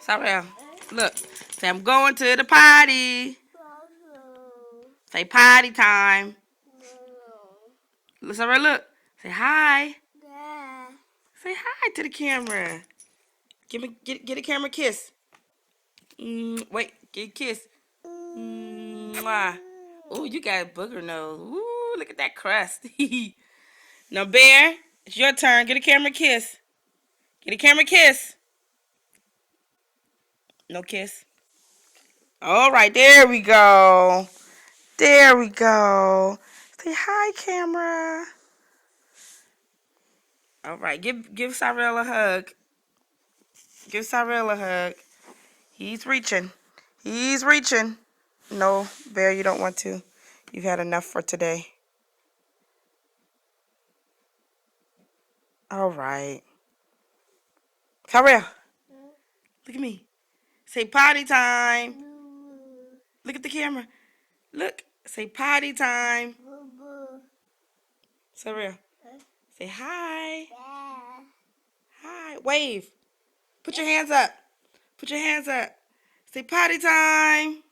Sorrel, look. Say, I'm going to the potty. Say, potty time. Sorrel, look. Say, hi. Say hi to the camera. Get a camera kiss. Wait, get a kiss. Mwah. Oh, you got a booger nose. Ooh, look at that crust. Now, Bear, it's your turn. Get a camera kiss. Get a camera kiss. No kiss. All right, there we go. There we go. Say hi, camera. All right, give Cyril a hug. Give Cyril a hug. He's reaching. He's reaching. No, Bear, you don't want to. You've had enough for today. All right. Cyril, look at me. Say potty time. Look at the camera. Look. Say potty time. Cyril, say hi. Hi. Wave. Put your hands up. Put your hands up. Say potty time.